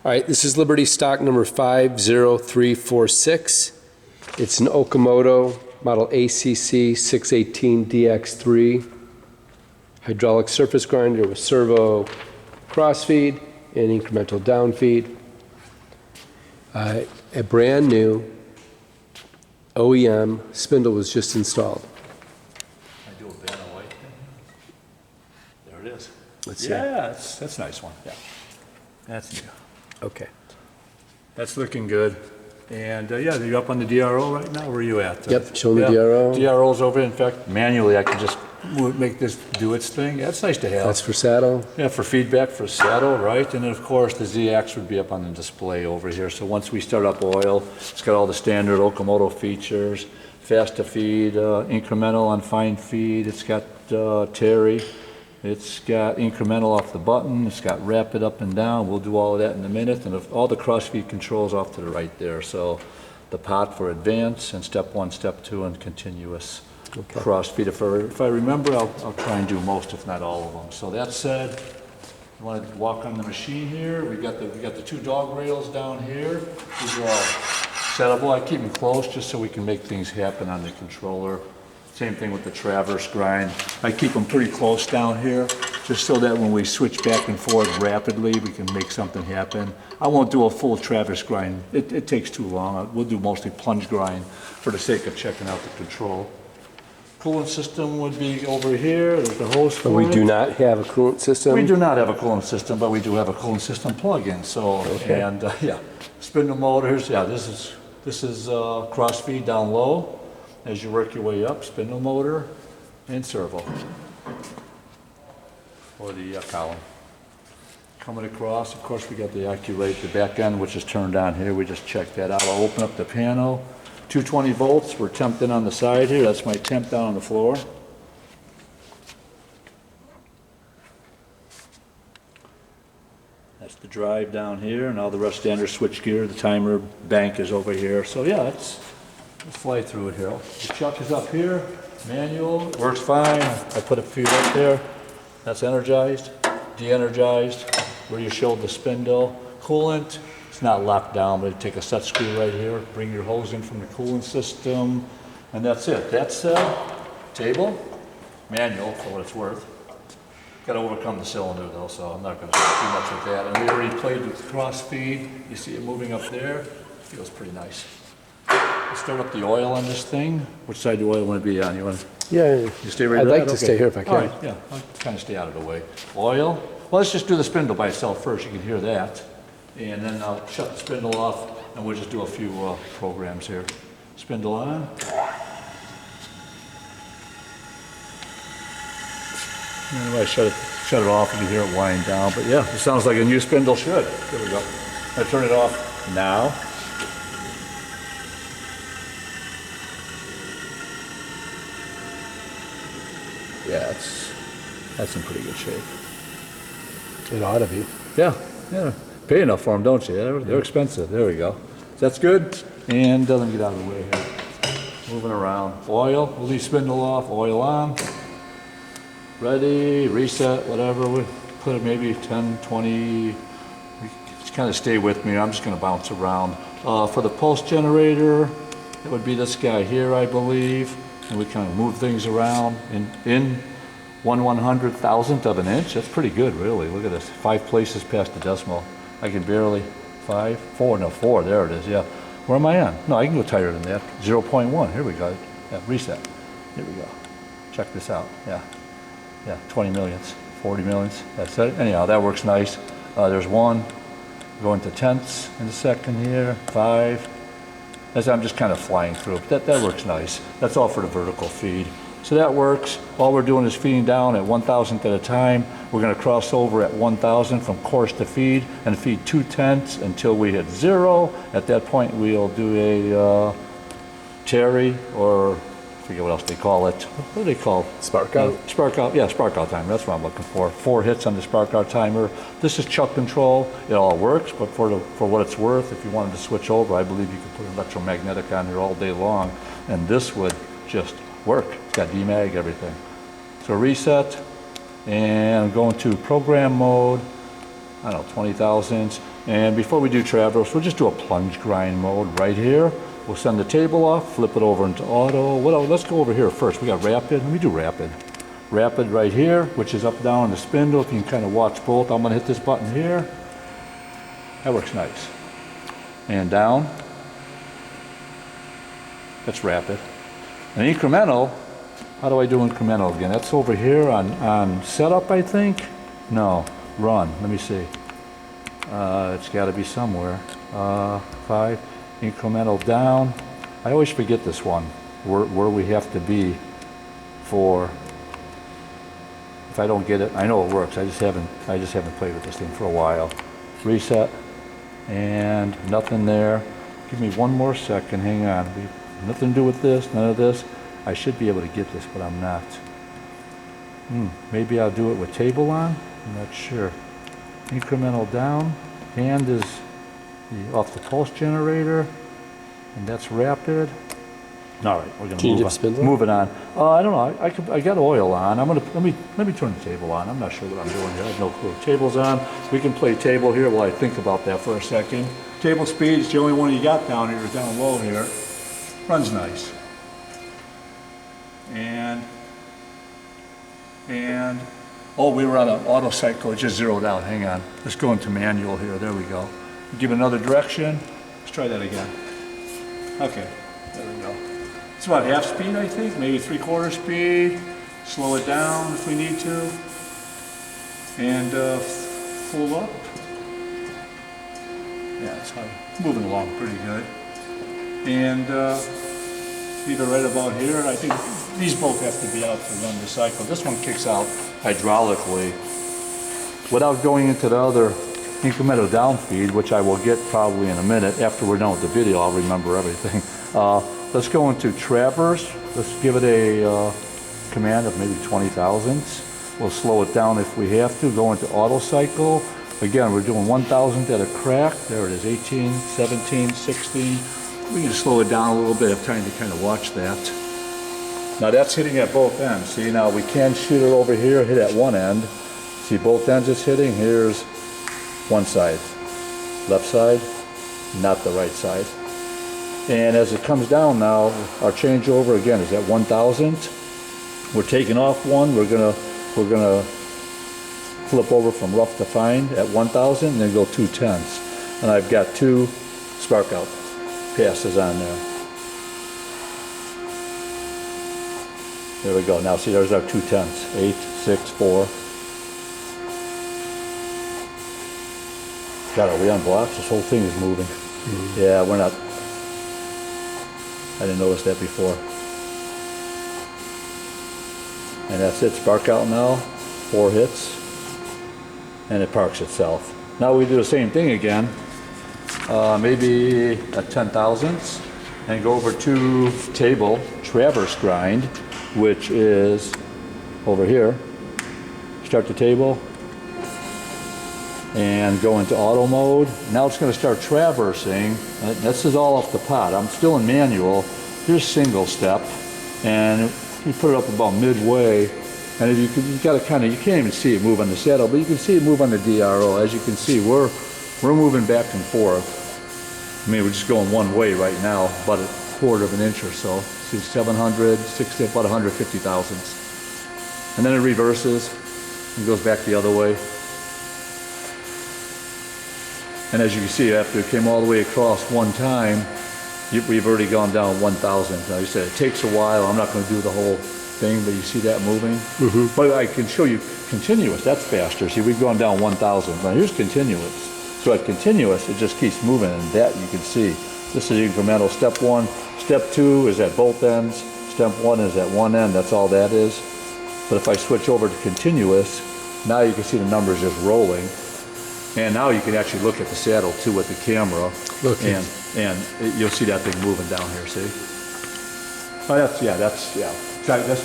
All right, this is Liberty stock number 50346. It's an Okamoto model ACC-6.18DX3 hydraulic surface grinder with servo cross feed and incremental down feed. A brand new OEM spindle was just installed. I do a banner white. There it is. Let's see. Yeah, that's a nice one. Yeah, that's new. Okay. That's looking good. And yeah, you're up on the DRO right now. Where are you at? Yep, showing the DRO. DRO's over. In fact, manually I can just make this do its thing. That's nice to have. That's for saddle. Yeah, for feedback for saddle, right? And then of course the Z-Ax would be up on the display over here. So once we start up oil, it's got all the standard Okamoto features, fast to feed, incremental on fine feed. It's got Terry. It's got incremental off the button. It's got rapid up and down. We'll do all of that in a minute. And all the cross feed controls off to the right there. So the pot for advance and step 1, step 2, and continuous. Okay. Cross feed. If I remember, I'll try and do most, if not all of them. So that said, you want to walk on the machine here. We got the 2 dog rails down here. These are all settable. I keep them close just so we can make things happen on the controller. Same thing with the traverse grind. I keep them pretty close down here, just so that when we switch back and forth rapidly, we can make something happen. I won't do a full traverse grind. It takes too long. We'll do mostly plunge grind for the sake of checking out the control. Coolant system would be over here. There's the hose for it. But we do not have a coolant system? We do not have a coolant system, but we do have a coolant system plug-in. So, okay. And yeah, spindle motors. Yeah, this is cross feed down low. As you work your way up, spindle motor and servo for the column. Coming across, of course, we got the AccuRate, the back end, which is turned on here. We just checked that out. I'll open up the panel. 220 volts. We're temped in on the side here. That's my temp down on the floor. That's the drive down here, and all the rest standard switch gear. The timer bank is over here. So yeah, let's fly through it here. The chuck is up here, manual, works fine. I put a few up there. That's energized, de-energized, where you showed the spindle. Coolant, it's not locked down, but you take a set screw right here, bring your hose in from the coolant system, and that's it. That's table, manual for what it's worth. Got to overcome the cylinder though, so I'm not going to do much with that. And we already played with cross feed. You see it moving up there. Feels pretty nice. Let's start up the oil on this thing. Which side do you want to be on? You want to? Yeah, you stay right I'd there? like to stay here if I can. All right, yeah, I'll kind of stay out of the way. Oil. Well, let's just do the spindle by itself first. You can hear that. And then I'll shut the spindle off, and we'll just do a few programs here. Spindle on. And if I shut it off, you can hear it wind down. But yeah, it sounds like a new spindle should. Here we go. I turn it off now. Yeah, that's in pretty good shape. It ought to be. Yeah. Pay enough for them, don't you? They're expensive. There we go. That's good. And let me get out of the way here. Moving around. Oil. We'll leave spindle off. Oil on. Ready. Reset. Whatever. We put it maybe 10, 20. Just kind of stay with me. I'm just going to bounce around. For the pulse generator, it would be this guy here, I believe. And we kind of move things around in 1/100,000th of an inch. That's pretty good, really. Look at this, 5 places past the decimal. I can barely 4. There it is. Yeah. Where am I on? No, I can go tighter than that. 0.1. Here we go. Yeah, reset. Here we go. Check this out. Yeah. 20 millionths, 40 millionths. That's it. Anyhow, that works nice. There's 1. Going to tenths in a second here. 5. I'm just kind of flying through. That works nice. That's all for the vertical feed. So that works. All we're doing is feeding down at 1,000th at a time. We're going to cross over at 1,000 from course to feed and feed 2/10 until we hit 0. At that point, we'll do a Terry, or I forget what else they call it. What do they call it? Spark out? Spark out, yeah, spark out timer. That's what I'm looking for. 4 hits on the spark out timer. This is chuck control. It all works, but for what it's worth, if you wanted to switch over, I believe you could put an electromagnetic on here all day long, and this would just work. It's got demag, everything. So reset, and I'm going to program mode. I don't know, 20,000. And before we do traverse, we'll just do a plunge grind mode right here. We'll send the table off, flip it over into auto. Let's go over here first. We got rapid. Let me do rapid. Rapid right here, which is up, down, the spindle. If you can kind of watch both. I'm going to hit this button here. That works nice. And down. That's rapid. And incremental, how do I do incremental again? That's over here on setup, I think. No, run. Let me see. It's got to be somewhere. 5. Incremental down. I always forget this one, where we have to be for. If I don't get it, I know it works. I just haven't played with this thing for a while. Reset, and nothing there. Give me one more second. Hang on. Nothing to do with this. None of this. I should be able to get this, but I'm not. Maybe I'll do it with table on. I'm not sure. Incremental down. Hand is off the pulse generator, and that's rapid. All right, we're gonna move it on. I don't know. I got oil on. Let me turn the table on. I'm not sure what I'm doing here. I have no clue. Table's on. We can play table here while I think about that for a second. Table speed's the only one you got down here. Is down low here. Runs nice. And oh, we were on an auto cycle. It just zeroed out. Hang on. Let's go into manual here. There we go. Give another direction. Let's try that again. Okay, there we go. It's about half speed, I think, maybe 3/4 speed. Slow it down if we need to. And full up. Yeah, it's moving along pretty good. And leave it right about here. I think these both have to be out to run the cycle. This one kicks out hydraulically without going into the other incremental down feed, which I will get probably in a minute. After we're done with the video, I'll remember everything. Let's go into traverse. Let's give it a command of maybe 20 thousandths. We'll slow it down if we have to. Go into auto cycle. Again, we're doing 1,000th at a crack. There it is, 18, 17, 16. We can slow it down a little bit. I have time to kind of watch that. Now that's hitting at both ends. See, now we can shoot it over here, hit at one end. See, both ends it's hitting. Here's one side, left side, not the right side. And as it comes down now, our changeover again is at 1,000th. We're taking off one. We're gonna flip over from rough to fine at 1,000, and then go 2/10. And I've got 2 spark out passes on there. There we go. Now see, there's our 2/10. 8, 6, 4. God, are we on blocks? This whole thing is moving. Yeah, we're not. I didn't notice that before. And that's it. Spark out now. 4 hits. And it parks itself. Now we do the same thing again. Maybe at 10 thousandths. And go over to table, traverse grind, which is over here. Start the table. And go into auto mode. Now it's going to start traversing. This is all off the pot. I'm still in manual. Here's single step, and you put it up about midway, and you got to kind of, you can't even see it move on the saddle, but you can see it move on the DRO. As you can see, we're moving back and forth. I mean, we're just going one way right now, about 1/4 of an inch or so. See, 700, 60, about 150 thousandths, and then it reverses and goes back the other way. And as you can see, after it came all the way across one time, we've already gone down 1,000. Like I said, it takes a while. I'm not going to do the whole thing, but you see that moving? But I can show you continuous. That's faster. See, we've gone down 1,000. Now here's continuous. So at continuous, it just keeps moving, and that you can see. This is incremental. Step 1. Step 2 is at both ends. Step 1 is at one end. That's all that is. But if I switch over to continuous, now you can see the numbers just rolling. And now you can actually look at the saddle too with the camera, and you'll see that thing moving down here. See? Oh, that's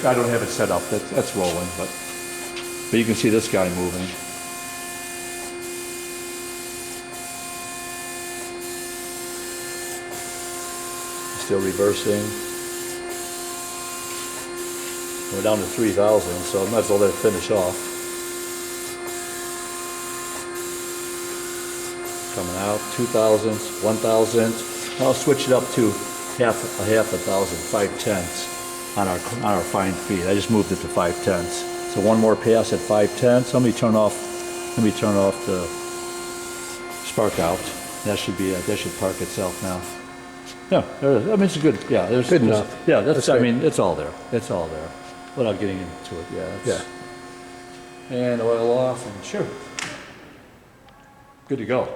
I don't have it set up. That's rolling, but you can see this guy moving. Still reversing. We're down to 3,000, so I might as well let it finish off. Coming now 2,000ths, 1,000ths. I'll switch it up to half a thousand, 5/10 on our fine feed. I just moved it to 5/10. So one more pass at 5/10. Let me turn off the spark out. That should be that should park itself now. Yeah, there it is. I mean, it's good. Yeah, there's Good enough. Yeah, that's. I great. mean, it's all there. It's all there. Without getting into it, yeah. Yeah. And oil off, and sure, good to go.